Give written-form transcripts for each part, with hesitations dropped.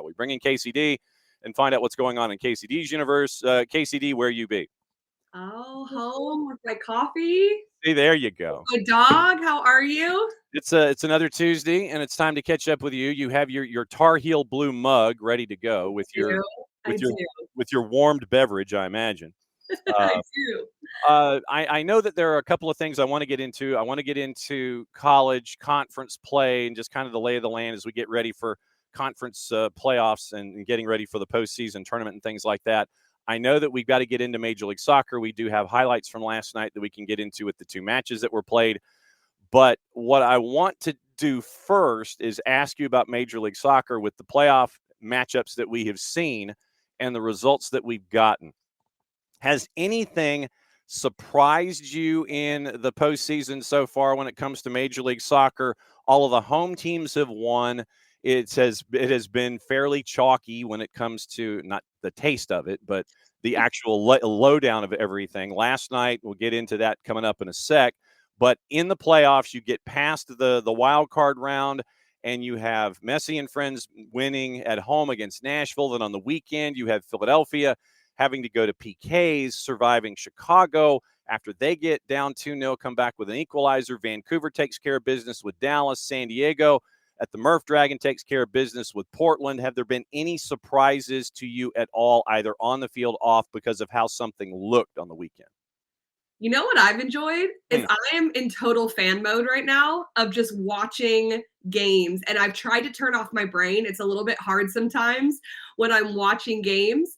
We bring in KCD and find out what's going on in KCD's universe. KCD, where you be? Oh, home with my coffee. See, there you go. My dog, how are you? It's another Tuesday, and it's time to catch up with you. You have your Tar Heel blue mug ready to go with your I with your do. with your warmed beverage, I imagine. I Uh, do. I know that there are a couple of things I want to get into. I want to get into college conference play and just kind of the lay of the land as we get ready for conference playoffs and getting ready for the postseason tournament and things like that. I know that we've got to get into Major League Soccer. We do have highlights from last night that we can get into with the two matches that were played. But what I want to do first is ask you about Major League Soccer with the playoff matchups that we have seen and the results that we've gotten. Has anything surprised you in the postseason so far when it comes to Major League Soccer? All of the home teams have won. It has been fairly chalky when it comes to not the taste of it, but the actual lowdown of everything. Last night, we'll get into that coming up in a sec. But in the playoffs, you get past the wild card round, and you have Messi and friends winning at home against Nashville. Then on the weekend, you have Philadelphia having to go to PKs, surviving Chicago. After they get down 2-0, come back with an equalizer. Vancouver takes care of business with Dallas. San Diego at the Murph Dragon takes care of business with Portland. Have there been any surprises to you at all, either on the field, off, because of how something looked on the weekend? You know what I've enjoyed is I am in total fan mode right now of just watching games. And I've tried to turn off my brain. It's a little bit hard sometimes when I'm watching games.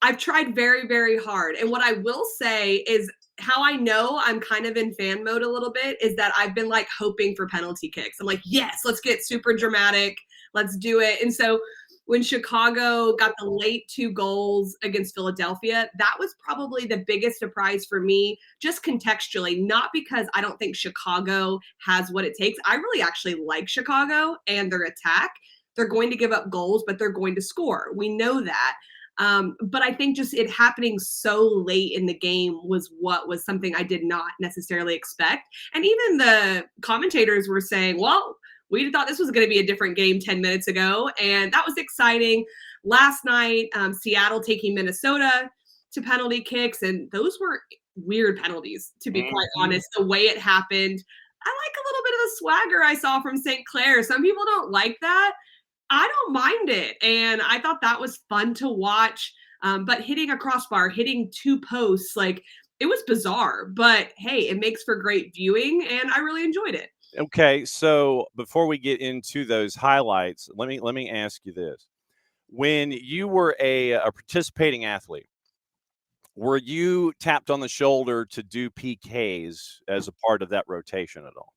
I've tried very, very hard. And what I will say is how I know I'm kind of in fan mode a little bit is that I've been like hoping for penalty kicks. I'm like, yes, let's get super dramatic. Let's do it. And so when Chicago got the late 2 goals against Philadelphia, that was probably the biggest surprise for me, just contextually, not because I don't think Chicago has what it takes. I really actually like Chicago and their attack. They're going to give up goals, but they're going to score. We know that. But I think just it happening so late in the game was something I did not necessarily expect. And even the commentators were saying, well, we thought this was going to be a different game 10 minutes ago. And that was exciting. Last night, Seattle taking Minnesota to penalty kicks. And those were weird penalties, to be quite honest, the way it happened. I like a little bit of the swagger I saw from St. Clair. Some people don't like that. I don't mind it. And I thought that was fun to watch. But hitting a crossbar, hitting 2 posts, like it was bizarre. But hey, it makes for great viewing. And I really enjoyed it. Okay, so before we get into those highlights, let me ask you this. When you were a participating athlete, were you tapped on the shoulder to do PKs as a part of that rotation at all?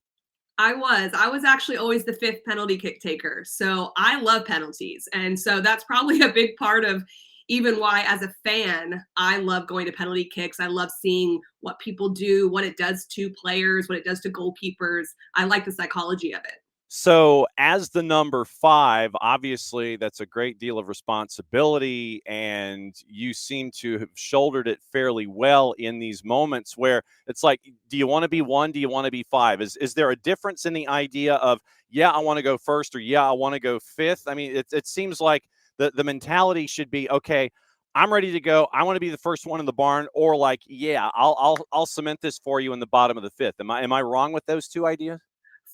I was actually always the 5th penalty kick taker. So I love penalties. And so that's probably a big part of even why, as a fan, I love going to penalty kicks. I love seeing what people do, what it does to players, what it does to goalkeepers. I like the psychology of it. So as the number 5, obviously that's a great deal of responsibility, and you seem to have shouldered it fairly well in these moments where it's like, do you want to be 1? Do you want to be 5? Is there a difference in the idea of, yeah, I want to go first, or yeah, I want to go 5th? I mean, it seems like the mentality should be, okay, I'm ready to go. I want to be the first one in the barn, or like, yeah, I'll cement this for you in the bottom of the 5th. Am I wrong with those two ideas?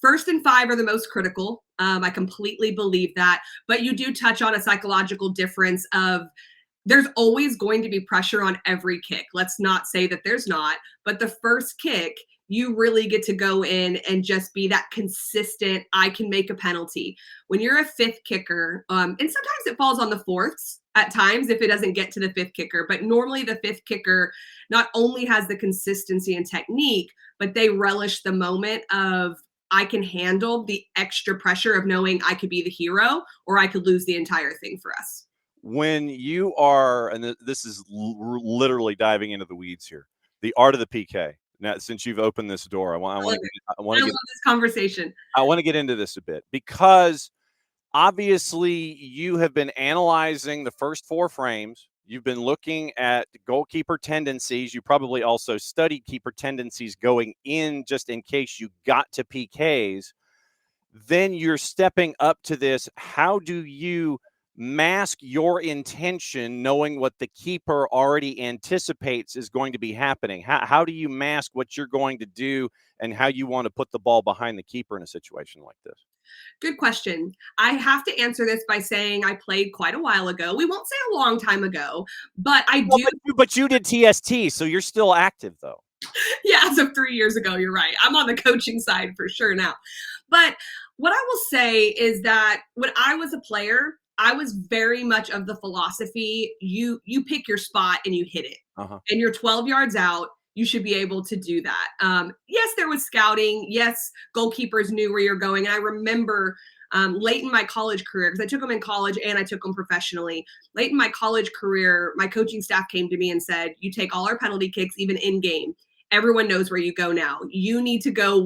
1st and 5 are the most critical. I completely believe that. But you do touch on a psychological difference of there's always going to be pressure on every kick. Let's not say that there's not. But the first kick, you really get to go in and just be that consistent, I can make a penalty. When you're a 5th kicker, and sometimes it falls on the 4ths at times if it doesn't get to the 5th kicker. But normally the 5th kicker not only has the consistency and technique, but they relish the moment of, I can handle the extra pressure of knowing I could be the hero or I could lose the entire thing for us. When you are, and this is literally diving into the weeds here, the art of the PK. Now, since you've opened this door, I want to love this conversation. I want to get into this a bit, because obviously you have been analyzing the first 4 frames. You've been looking at goalkeeper tendencies. You probably also studied keeper tendencies going in, just in case you got to PKs. Then you're stepping up to this. How do you mask your intention knowing what the keeper already anticipates is going to be happening? How do you mask what you're going to do and how you want to put the ball behind the keeper in a situation like this? Good question. I have to answer this by saying I played quite a while ago. We won't say a long time ago, but I Well, do. but you did TST, so you're still active, though. Yeah, as of 3 years ago, you're right. I'm on the coaching side for sure now. But what I will say is that when I was a player, I was very much of the philosophy you pick your spot and you hit it. Uh-huh. And you're 12 yards out, you should be able to do that. Yes, there was scouting. Yes, goalkeepers knew where you're going. And I remember late in my college career, because I took them in college and I took them professionally. Late in my college career, my coaching staff came to me and said, "You take all our penalty kicks, even in game. Everyone knows where you go now. You need to go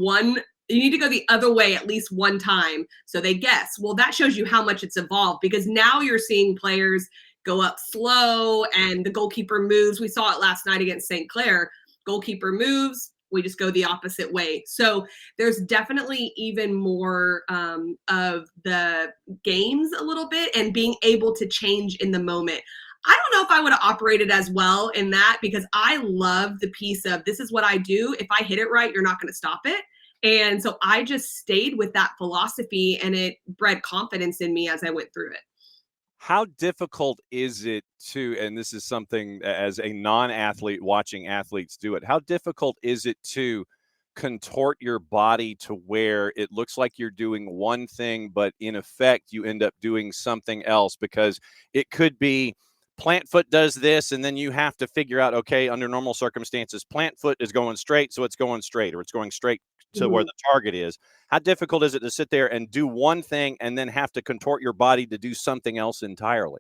the other way at least one time." So they guess. Well, that shows you how much it's evolved, because now you're seeing players go up slow and the goalkeeper moves. We saw it last night against St. Clair. Goalkeeper moves, we just go the opposite way. So there's definitely even more of the games a little bit and being able to change in the moment. I don't know if I would have operated as well in that, because I love the piece of, this is what I do. If I hit it right, you're not going to stop it. And so I just stayed with that philosophy, and it bred confidence in me as I went through it. How difficult is it to, and this is something as a non-athlete watching athletes do it, how difficult is it to contort your body to where it looks like you're doing one thing, but in effect you end up doing something else? Because it could be plant foot does this, and then you have to figure out, okay, under normal circumstances, plant foot is going straight, so it's going straight, or it's going straight to where the target is. How difficult is it to sit there and do one thing and then have to contort your body to do something else entirely?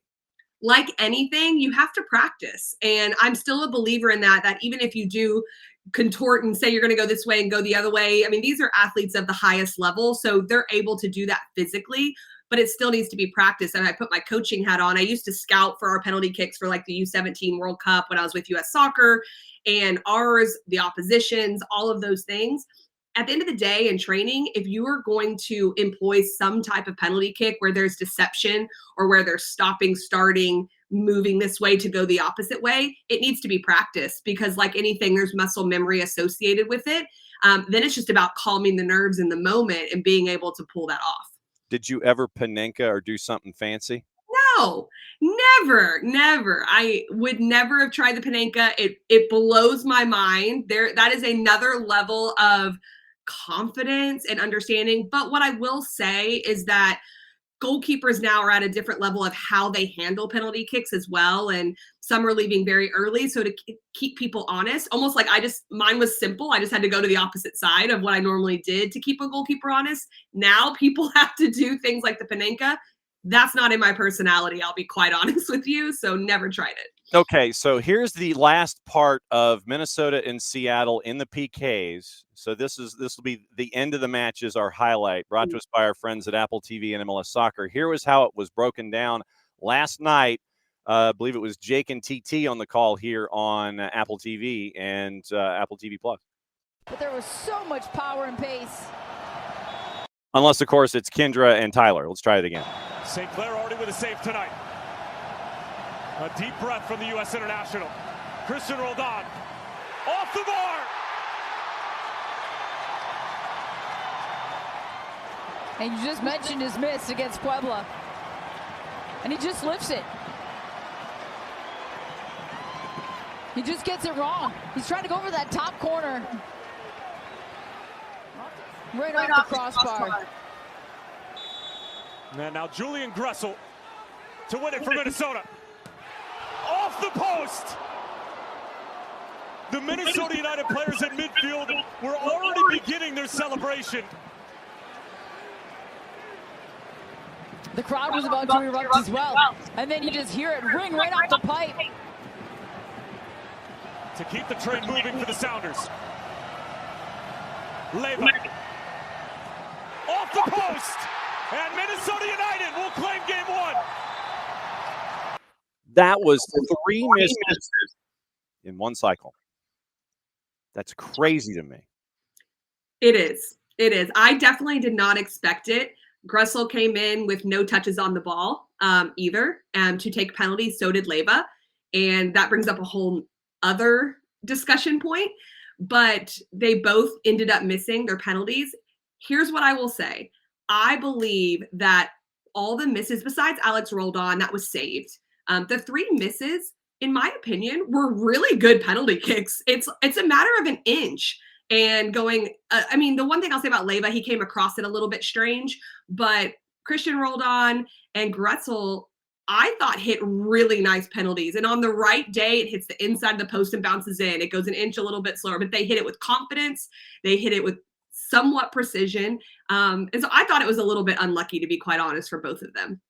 Like anything, you have to practice. And I'm still a believer in that even if you do contort and say you're going to go this way and go the other way, I mean, these are athletes of the highest level, so they're able to do that physically, but it still needs to be practiced. And I put my coaching hat on. I used to scout for our penalty kicks for like the U17 World Cup when I was with US Soccer, and ours, the oppositions, all of those things. At the end of the day in training, if you are going to employ some type of penalty kick where there's deception or where they're stopping, starting, moving this way to go the opposite way, it needs to be practiced, because like anything, there's muscle memory associated with it. Then it's just about calming the nerves in the moment and being able to pull that off. Did you ever Panenka or do something fancy? No, never. I would never have tried the Panenka. It blows my mind. That is another level of confidence and understanding. But what I will say is that goalkeepers now are at a different level of how they handle penalty kicks as well. And some are leaving very early. So to keep people honest, almost like mine was simple. I just had to go to the opposite side of what I normally did to keep a goalkeeper honest. Now people have to do things like the Panenka. That's not in my personality, I'll be quite honest with you. So never tried it. Okay, so here's the last part of Minnesota and Seattle in the PKs. So this will be the end of the match is our highlight, brought to us by our friends at Apple TV and MLS Soccer. Here was how it was broken down last night. I believe it was Jake and TT on the call here on Apple TV and Apple TV Plus. But there was so much power and pace. Unless, of course, it's Kendra and Tyler. Let's try it again. St. Clair already with a save tonight. A deep breath from the U.S. international. Christian Roldan off the bar. And you just mentioned his miss against Puebla. And he just lifts it. He just gets it wrong. He's trying to go over that top corner. Right off the crossbar. And now Julian Gressel to win it for Minnesota. Off the post. The Minnesota United players at midfield were already beginning their celebration. The crowd was about to erupt as well. And then you just hear it ring right off the pipe. To keep the train moving for the Sounders. Leva. Off the post. And Minnesota United will claim game one. That was 3 misses in one cycle. That's crazy to me. It is. I definitely did not expect it. Gressel came in with no touches on the ball. either to take penalties. So did Leyva. And that brings up a whole other discussion point. But they both ended up missing their penalties. Here's what I will say. I believe that all the misses, besides Alex Roldan, that was saved. The 3 misses, in my opinion, were really good penalty kicks. It's a matter of an inch. And going, I mean, the one thing I'll say about Leyva, he came across it a little bit strange, but Christian Roldan and Gretzel, I thought hit really nice penalties. And on the right day, it hits the inside of the post and bounces in. It goes an inch a little bit slower, but they hit it with confidence. They hit it with somewhat precision. And so I thought it was a little bit unlucky, to be quite honest, for both of them.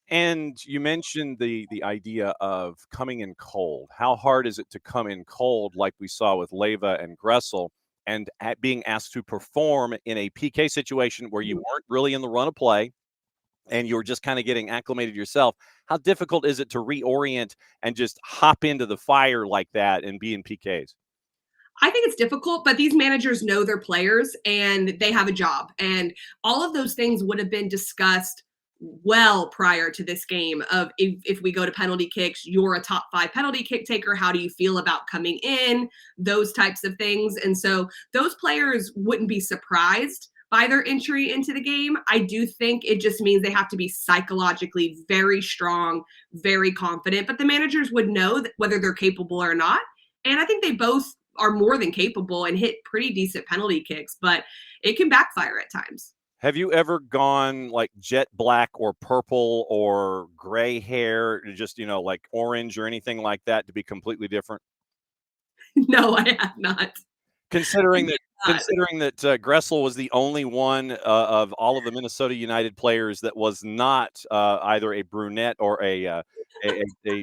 And you mentioned the idea of coming in cold. How hard is it to come in cold like we saw with Leyva and Gressel, and being asked to perform in a PK situation where you weren't really in the run of play and you were just kind of getting acclimated yourself? How difficult is it to reorient and just hop into the fire like that and be in PKs? I think it's difficult, but these managers know their players and they have a job. And all of those things would have been discussed well prior to this game of if we go to penalty kicks, you're a top 5 penalty kick taker. How do you feel about coming in? Those types of things. And so those players wouldn't be surprised by their entry into the game. I do think it just means they have to be psychologically very strong, very confident, but the managers would know that whether they're capable or not. And I think they both are more than capable and hit pretty decent penalty kicks, but it can backfire at times. Have you ever gone like jet black or purple or gray hair, just, like orange or anything like that to be completely different? No, I have not. Considering that Gressel was the only one of all of the Minnesota United players that was not either a brunette or a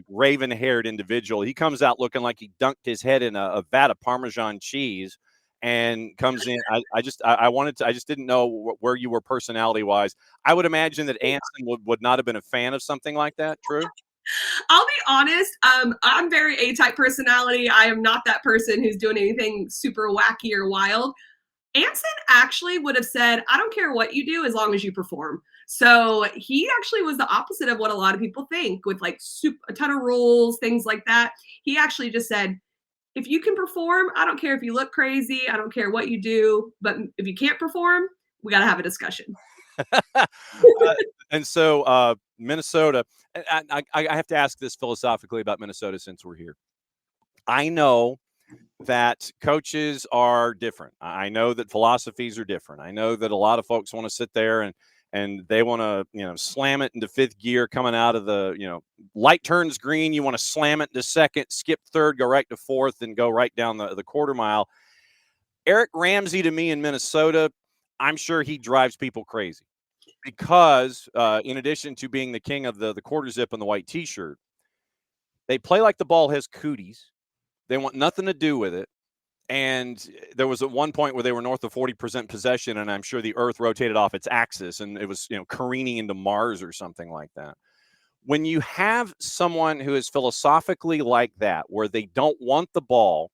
raven-haired individual. He comes out looking like he dunked his head in a vat of Parmesan cheese and comes in. I just didn't know where you were personality-wise. I would imagine that Anson would not have been a fan of something like that. True? I'll be honest. I'm very A-type personality. I am not that person who's doing anything super wacky or wild. Anson actually would have said, I don't care what you do as long as you perform. So he actually was the opposite of what a lot of people think with like a ton of rules, things like that. He actually just said, if you can perform, I don't care if you look crazy. I don't care what you do. But if you can't perform, we got to have a discussion. And so Minnesota, I have to ask this philosophically about Minnesota since we're here. I know that coaches are different. I know that philosophies are different. I know that a lot of folks want to sit there and they want to, slam it into 5th gear coming out of the, light turns green. You want to slam it into 2nd, skip 3rd, go right to 4th, and go right down the quarter mile. Eric Ramsey, to me in Minnesota, I'm sure he drives people crazy because in addition to being the king of the quarter zip and the white T-shirt, they play like the ball has cooties. They want nothing to do with it. And there was at one point where they were north of 40% possession, and I'm sure the earth rotated off its axis, and it was, careening into Mars or something like that. When you have someone who is philosophically like that, where they don't want the ball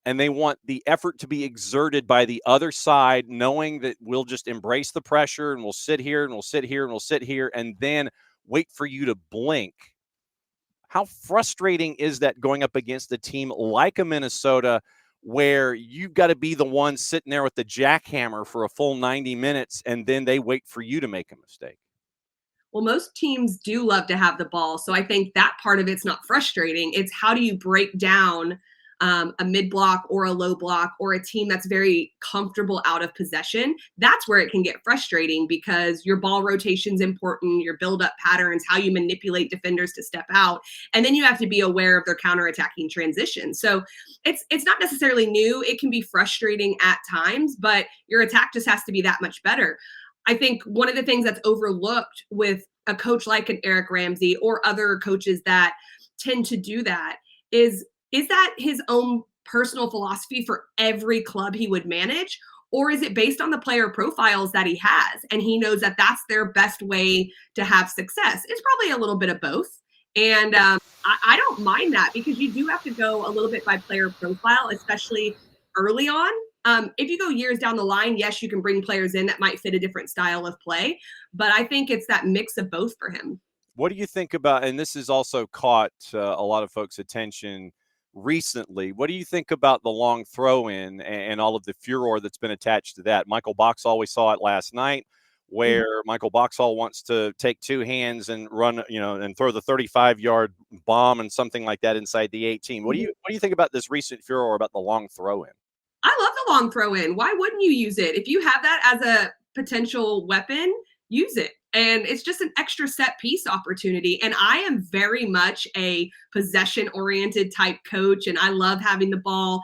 and they want the effort to be exerted by the other side, knowing that we'll just embrace the pressure and we'll sit here and we'll sit here and we'll sit here and then wait for you to blink. How frustrating is that going up against a team like a Minnesota where you've got to be the one sitting there with the jackhammer for a full 90 minutes and then they wait for you to make a mistake? Well, most teams do love to have the ball. So I think that part of it's not frustrating. It's how do you break down a mid block or a low block or a team that's very comfortable out of possession. That's where it can get frustrating because your ball rotation is important, your build-up patterns, how you manipulate defenders to step out. And then you have to be aware of their counterattacking transition. So it's not necessarily new. It can be frustrating at times, but your attack just has to be that much better. I think one of the things that's overlooked with a coach like an Eric Ramsey or other coaches that tend to do that is that his own personal philosophy for every club he would manage? Or is it based on the player profiles that he has? And he knows that that's their best way to have success. It's probably a little bit of both. And I don't mind that because you do have to go a little bit by player profile, especially early on. If you go years down the line, yes, you can bring players in that might fit a different style of play. But I think it's that mix of both for him. What do you think about, and this has also caught a lot of folks' attention recently, what do you think about the long throw-in and all of the furor that's been attached to that? Michael Boxall, we saw it last night, where Michael Boxall wants to take two hands and run, and throw the 35-yard bomb and something like that inside the 18. What do you think about this recent furor about the long throw-in? I love the long throw in. Why wouldn't you use it? If you have that as a potential weapon, use it. And it's just an extra set piece opportunity. And I am very much a possession oriented type coach. And I love having the ball.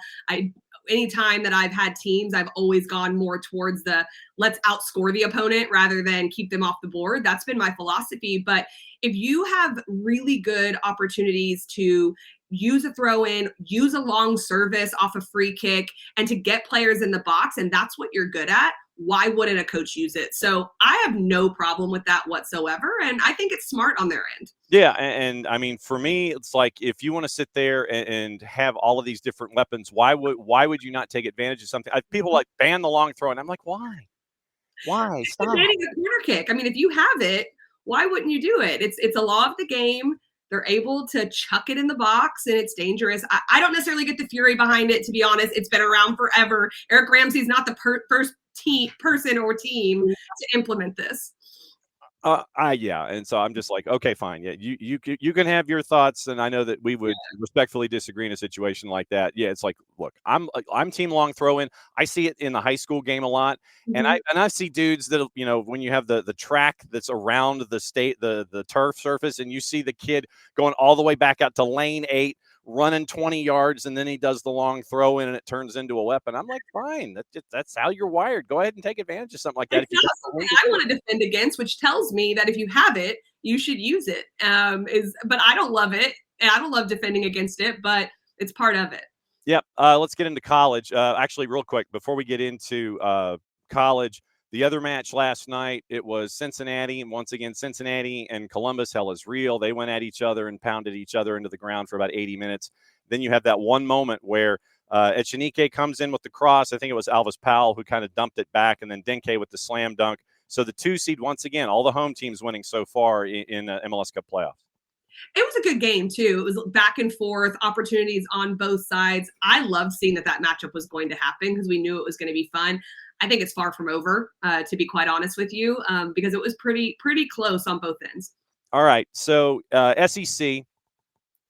Anytime that I've had teams, I've always gone more towards the let's outscore the opponent rather than keep them off the board. That's been my philosophy. But if you have really good opportunities to use a throw in, use a long service off a free kick, and to get players in the box, and that's what you're good at, why wouldn't a coach use it? So I have no problem with that whatsoever. And I think it's smart on their end. Yeah. And I mean, for me, it's like, if you want to sit there and have all of these different weapons, why would you not take advantage of something? People like ban the long throw. And I'm like, why? Stop. Banning a corner kick. I mean, if you have it, why wouldn't you do it? It's a law of the game. They're able to chuck it in the box, and it's dangerous. I don't necessarily get the fury behind it, to be honest. It's been around forever. Eric Ramsey's not the first person or team to implement this. Yeah, and so I'm just like, okay, fine. Yeah, you can have your thoughts, and I know that we would respectfully disagree in a situation like that. Yeah, it's like, look, I'm team long throw in. I see it in the high school game a lot, and I see dudes that, when you have the track that's around the turf surface, and you see the kid going all the way back out to lane 8, running 20 yards, and then he does the long throw in and it turns into a weapon. I'm like, fine, that's how you're wired. Go ahead and take advantage of something like that. It's not something I want to defend against, which tells me that if you have it, you should use it. But I don't love it, and I don't love defending against it, but it's part of it. Yep. Let's get into college. Actually, real quick, before we get into college, the other match last night, it was Cincinnati. And once again, Cincinnati and Columbus, hell is real. They went at each other and pounded each other into the ground for about 80 minutes. Then you have that one moment where Echenike comes in with the cross. I think it was Alvis Powell who kind of dumped it back, and then Denke with the slam dunk. So the 2 seed, once again, all the home teams winning so far in MLS Cup playoffs. It was a good game, too. It was back and forth, opportunities on both sides. I loved seeing that matchup was going to happen because we knew it was going to be fun. I think it's far from over, to be quite honest with you, because it was pretty close on both ends. All right. So SEC,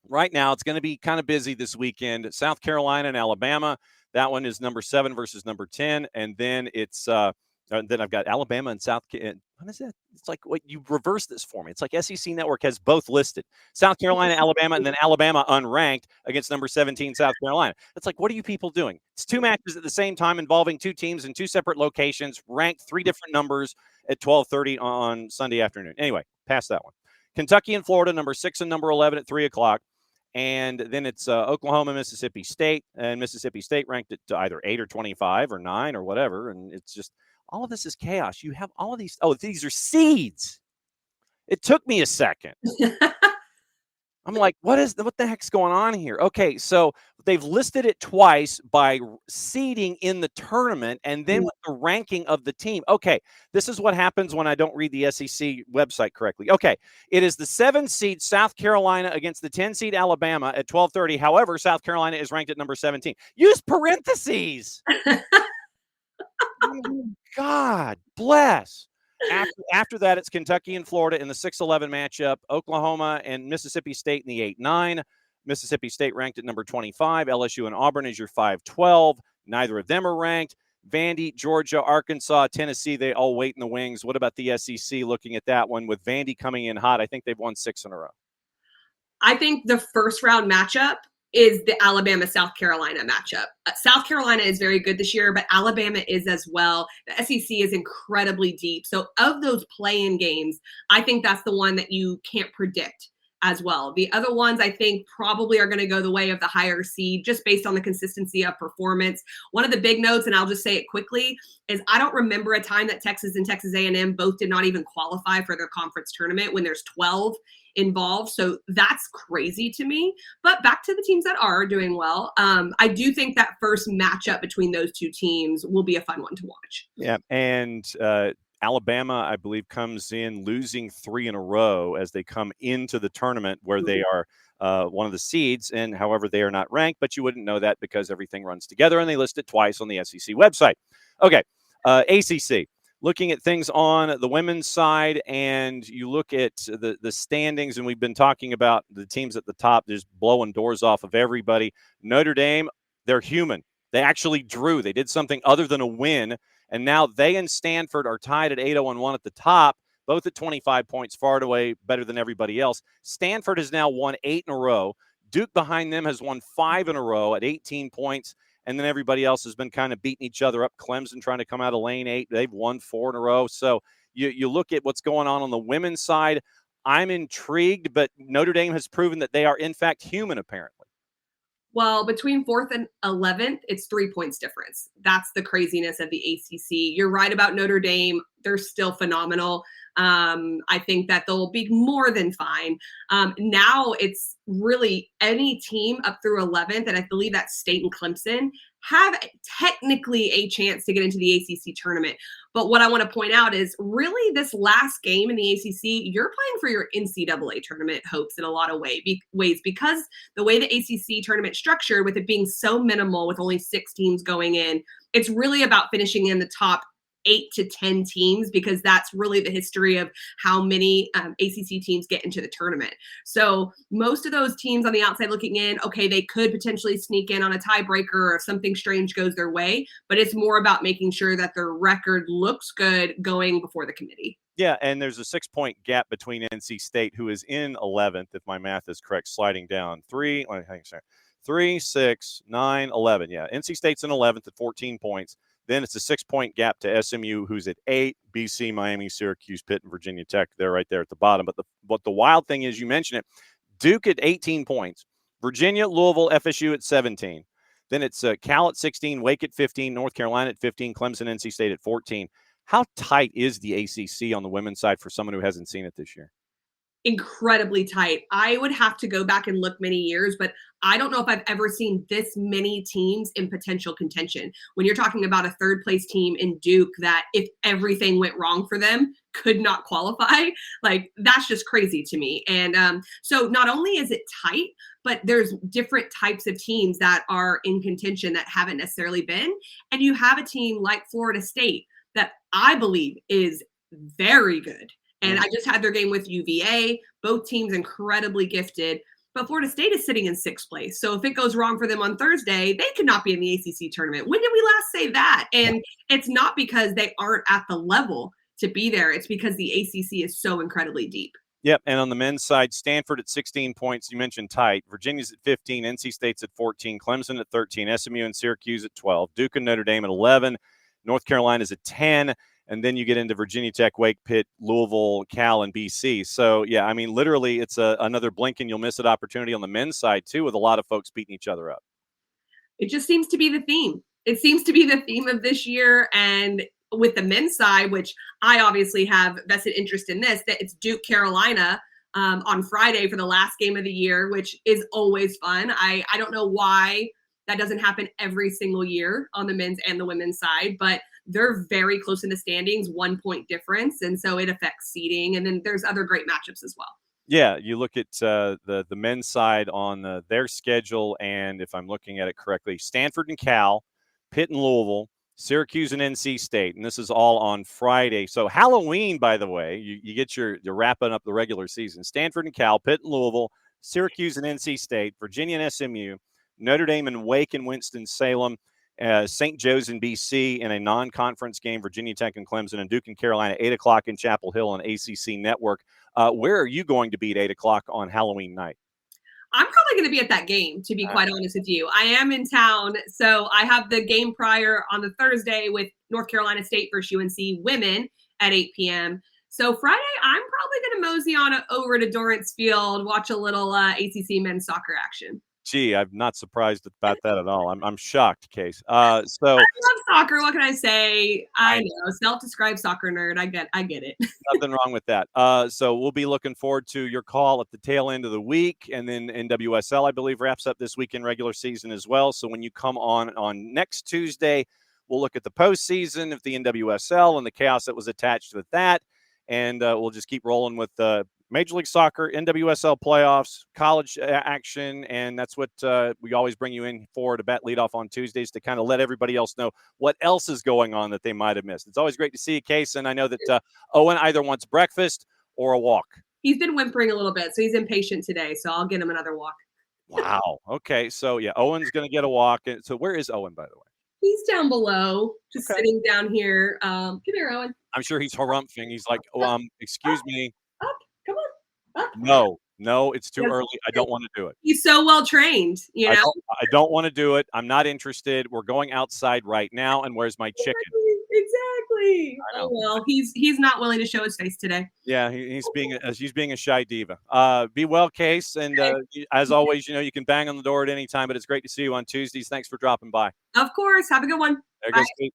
right now, it's going to be kind of busy this weekend. South Carolina and Alabama. That one is number 7 versus number 10. And then it's then I've got Alabama and South Carolina. What is that? It's like, wait, you reverse this for me. It's like SEC Network has both listed. South Carolina, Alabama, and then Alabama unranked against number 17, South Carolina. It's like, what are you people doing? It's 2 matches at the same time involving 2 teams in 2 separate locations, ranked 3 different numbers at 12:30 on Sunday afternoon. Anyway, past that one. Kentucky and Florida, number 6 and number 11 at 3 o'clock. And then it's Oklahoma, Mississippi State, and Mississippi State ranked at either 8 or 25 or 9 or whatever. And it's just, all of this is chaos. You have all of these. Oh, these are seeds. It took me a second. I'm like, what the heck's going on here? Okay, so they've listed it twice by seeding in the tournament and then with the ranking of the team. Okay, this is what happens when I don't read the SEC website correctly. Okay, it is the 7 seed South Carolina against the 10 seed Alabama at 12:30. However, South Carolina is ranked at number 17. Use parentheses. Oh, God bless. After that, it's Kentucky and Florida in the 6-11 matchup, Oklahoma and Mississippi State in the 8-9. Mississippi State ranked at number 25. LSU and Auburn is your 5-12. Neither of them are ranked. Vandy, Georgia, Arkansas, Tennessee, they all wait in the wings. What about the SEC looking at that one with Vandy coming in hot? I think they've won 6 in a row. I think the first round matchup is the Alabama-South Carolina matchup. South Carolina is very good this year, but Alabama is as well. The SEC is incredibly deep. So of those play-in games, I think that's the one that you can't predict as well. The other ones I think probably are going to go the way of the higher seed just based on the consistency of performance. One of the big notes, and I'll just say it quickly, is I don't remember a time that Texas and Texas A&M both did not even qualify for their conference tournament when there's 12 involved. So that's crazy to me. But back to the teams that are doing well. I do think that first matchup between those 2 teams will be a fun one to watch. Yeah. And Alabama, I believe, comes in losing 3 in a row as they come into the tournament where they are one of the seeds. And however, they are not ranked, but you wouldn't know that because everything runs together and they list it twice on the SEC website. Okay, ACC. Looking at things on the women's side, and you look at the standings, and we've been talking about the teams at the top just blowing doors off of everybody. Notre Dame, they're human. They actually drew. They did something other than a win, and now they and Stanford are tied at 8-0-1 at the top, both at 25 points, far and away better than everybody else. Stanford has now won 8 in a row. Duke behind them has won 5 in a row at 18 points. And then everybody else has been kind of beating each other up. Clemson trying to come out of lane 8. They've won 4 in a row. So you look at what's going on the women's side. I'm intrigued, but Notre Dame has proven that they are, in fact, human, apparently. Well, between 4th and 11th, it's 3 points difference. That's the craziness of the ACC. You're right about Notre Dame. They're still phenomenal. I think that they'll be more than fine. Now it's really any team up through 11th, and I believe that's State and Clemson, have technically a chance to get into the ACC tournament. But what I want to point out is really this last game in the ACC, you're playing for your NCAA tournament hopes in a lot of ways because the way the ACC tournament structured, with it being so minimal with only 6 teams going in, it's really about finishing in the top 8 to 10 teams, because that's really the history of how many ACC teams get into the tournament. So most of those teams on the outside looking in, okay, they could potentially sneak in on a tiebreaker or if something strange goes their way, but it's more about making sure that their record looks good going before the committee. Yeah, and there's a 6-point gap between NC State, who is in 11th, if my math is correct, sliding down 3, 6, 9, 11. Yeah, NC State's in 11th at 14 points. Then it's a 6-point gap to SMU, who's at 8, BC, Miami, Syracuse, Pitt, and Virginia Tech. They're right there at the bottom. But what the wild thing is, you mentioned it, Duke at 18 points, Virginia, Louisville, FSU at 17. Then it's Cal at 16, Wake at 15, North Carolina at 15, Clemson, NC State at 14. How tight is the ACC on the women's side for someone who hasn't seen it this year? Incredibly tight. I would have to go back and look many years, but I don't know if I've ever seen this many teams in potential contention. When you're talking about a 3rd place team in Duke that, if everything went wrong for them, could not qualify, like that's just crazy to me. And so not only is it tight, but there's different types of teams that are in contention that haven't necessarily been. And you have a team like Florida State that I believe is very good. And I just had their game with UVA, both teams incredibly gifted, but Florida State is sitting in 6th place. So if it goes wrong for them on Thursday, they could not be in the ACC tournament. When did we last say that? And it's not because they aren't at the level to be there. It's because the ACC is so incredibly deep. Yep, and on the men's side, Stanford at 16 points. You mentioned tight. Virginia's at 15, NC State's at 14, Clemson at 13, SMU and Syracuse at 12, Duke and Notre Dame at 11, North Carolina's at 10. And then you get into Virginia Tech, Wake, Pitt, Louisville, Cal, and BC. So, yeah, I mean, literally it's another blink and you'll miss it opportunity on the men's side, too, with a lot of folks beating each other up. It just seems to be the theme. It seems to be the theme of this year. And with the men's side, which I obviously have vested interest in this, that it's Duke, Carolina on Friday for the last game of the year, which is always fun. I don't know why that doesn't happen every single year on the men's and the women's side, but they're very close in the standings, 1 point difference. And so it affects seeding. And then there's other great matchups as well. Yeah, you look at the men's side on their schedule, and if I'm looking at it correctly, Stanford and Cal, Pitt and Louisville, Syracuse and NC State, and this is all on Friday. So Halloween, by the way, you get you're wrapping up the regular season. Stanford and Cal, Pitt and Louisville, Syracuse and NC State, Virginia and SMU, Notre Dame and Wake and Winston-Salem, St. Joe's in BC in a non-conference game, Virginia Tech and Clemson, and Duke and Carolina, 8 o'clock in Chapel Hill on ACC Network. Where are you going to be at 8 o'clock on Halloween night? I'm probably going to be at that game, to be quite honest with you. I am in town, so I have the game prior on the Thursday with North Carolina State versus UNC women at 8 p.m. So Friday, I'm probably going to mosey on over to Dorrance Field, watch a little ACC men's soccer action. Gee, I'm not surprised about that at all. I'm shocked, Case. So I love soccer. What can I say? I know, self-described soccer nerd. I get it. Nothing wrong with that. So we'll be looking forward to your call at the tail end of the week, and then NWSL, I believe, wraps up this weekend regular season as well. So when you come on next Tuesday, We'll look at the postseason of the NWSL and the chaos that was attached with that. And we'll just keep rolling with Major League Soccer, NWSL playoffs, college action, and that's what we always bring you in for to bat leadoff on Tuesdays to kind of let everybody else know what else is going on that they might have missed. It's always great to see you, Case, and I know that Owen either wants breakfast or a walk. He's been whimpering a little bit, so he's impatient today, so I'll get him another walk. Wow. Okay, so yeah, Owen's going to get a walk. So where is Owen, by the way? He's down below, just sitting down here. Come here, Owen. I'm sure he's harumphing. He's like, excuse me. Up, come on. Up. No, it's too early. I don't want to do it. He's so well trained, you know. I don't want to do it. I'm not interested. We're going outside right now, and where's my chicken? Exactly. Oh well, he's not willing to show his face today. Yeah, he's being a shy diva. Be well, Case, and as always, you can bang on the door at any time. But it's great to see you on Tuesdays. Thanks for dropping by. Of course. Have a good one. There goes Kate.